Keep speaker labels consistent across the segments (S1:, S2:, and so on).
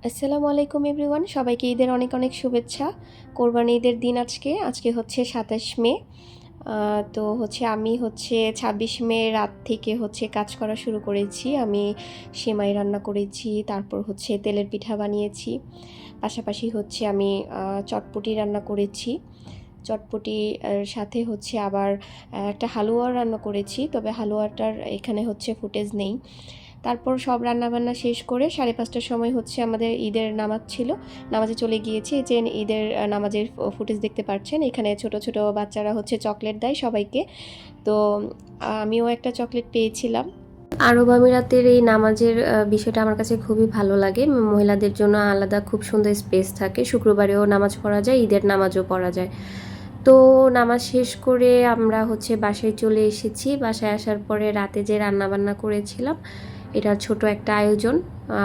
S1: আসসালামু আলাইকুম এভরিওয়ান, সবাইকে ঈদের অনেক অনেক শুভেচ্ছা। কোরবানি ঈদের দিন আজকে হচ্ছে ২৭ মে। তো আমি ২৬ মে রাত থেকে কাজ করা শুরু করেছি। আমি সেমাই রান্না করেছি, তারপর তেলের পিঠা বানিয়েছি। পাশাপাশি আমি চটপটি রান্না করেছি। চটপটি সাথে আবার একটা হালুয়া রান্না করেছি, তবে হালুয়াটার এখানে ফুটেজ নেই। তারপর সব রান্নাবান্না শেষ করে 5:30টার সময় আমাদের ঈদের নামাজ ছিল, নামাজে চলে গিয়েছি। এই যে ঈদের নামাজের ফুটেজ দেখতে পাচ্ছেন, এখানে ছোট ছোট বাচ্চারা চকলেট দেয় সবাইকে। তো আমিও একটা চকলেট পেয়েছিলাম। আরব আমিরাতের এই নামাজের বিষয়টা আমার কাছে খুবই ভালো লাগে। মহিলাদের জন্য আলাদা খুব সুন্দর স্পেস থাকে, শুক্রবারেও নামাজ পড়া যায়, ঈদের নামাজও পড়া যায়। তো নামাজ শেষ করে আমরা বাসায় চলে এসেছি। বাসায় আসার পরে রাতে যে রান্নাবান্না করেছিলাম, এটা ছোট একটা আয়োজন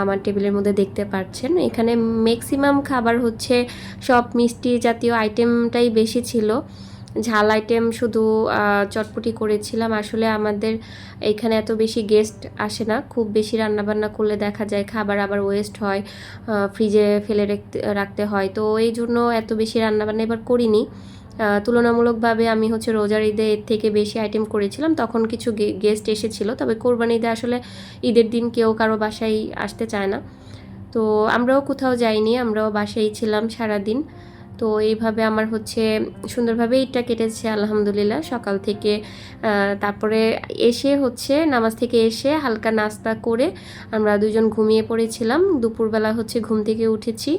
S1: আমার টেবিলের মধ্যে দেখতে পাচ্ছেন। এখানে ম্যাক্সিমাম খাবার সব মিষ্টি জাতীয় আইটেমটাই বেশি ছিল, ঝাল আইটেম শুধু চটপটি করেছিলাম। আসলে আমাদের এখানে এত বেশি গেস্ট আসে না, খুব বেশি রান্নাবান্না করলে দেখা যায় খাবার আবার ওয়েস্ট হয়, ফ্রিজে ফেলে রাখতে হয়। তো এই জন্য এত বেশি রান্নাবান্না এবার করিনি। তুলনামূলকভাবে আমি রোজার ঈদে এর থেকে বেশি আইটেম করেছিলাম, তখন কিছু গেস্ট এসেছিলো। তবে কোরবানি ঈদে আসলে ঈদের দিন কেউ কারো বাসায় আসতে চায় না, তো আমরাও কোথাও যাইনি, আমরাও বাসায় ছিলাম সারাদিন। তো এইভাবে আমার সুন্দরভাবে ঈদটা কেটেছে আলহামদুলিল্লাহ। সকাল থেকে তারপরে এসে নামাজ থেকে এসে হালকা নাস্তা করে আমরা দুজন ঘুমিয়ে পড়েছিলাম। দুপুরবেলা ঘুম থেকে উঠেছি।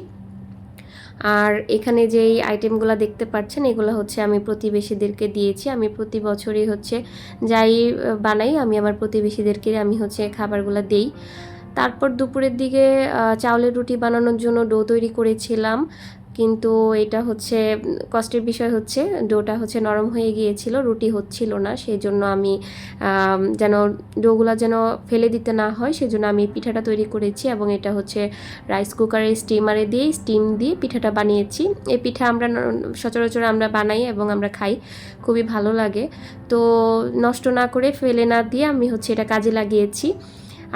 S1: আর এখানে যেই আইটেমগুলো দেখতে পাচ্ছেন, এগুলো আমি প্রতিবেশীদেরকে দিয়েছি। আমি প্রতি বছরই যাই বানাই, আমি আমার প্রতিবেশীদেরকে আমি খাবারগুলো দেই। তারপর দুপুরের দিকে চাউলের রুটি বানানোর জন্য ডো তৈরি করেছিলাম, কিন্তু এটা কষ্টের বিষয় ডোটা নরম হয়ে গিয়েছিল, রুটি হচ্ছিল না। সেই জন্য আমি যেন ডোগুলা যেন ফেলে দিতে না হয়, সেজন্য আমি পিঠাটা তৈরি করেছি এবং এটা রাইস কুকারের স্টিমারে দিয়ে স্টিম দিয়ে পিঠাটা বানিয়েছি। এই পিঠা আমরা সচরাচর আমরা বানাই এবং আমরা খাই, খুবই ভালো লাগে। তো নষ্ট না করে, ফেলে না দিয়ে আমি এটা কাজে লাগিয়েছি।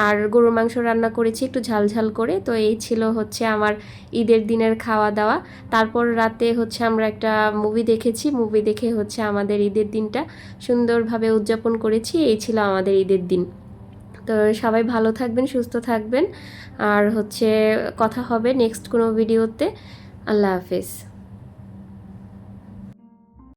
S1: আর গরুর মাংস রান্না করেছি একটু ঝাল ঝাল করে। তো এই ছিল আমার ঈদের দিনের খাওয়া দাওয়া। তারপর রাতে আমরা একটা মুভি দেখেছি, মুভি দেখে আমাদের ঈদের দিনটা সুন্দরভাবে উদযাপন করেছি। এই ছিল আমাদের ঈদের দিন। তো সবাই ভালো থাকবেন, সুস্থ থাকবেন, আর কথা হবে নেক্সট কোনো ভিডিওতে। আল্লাহ হাফেজ।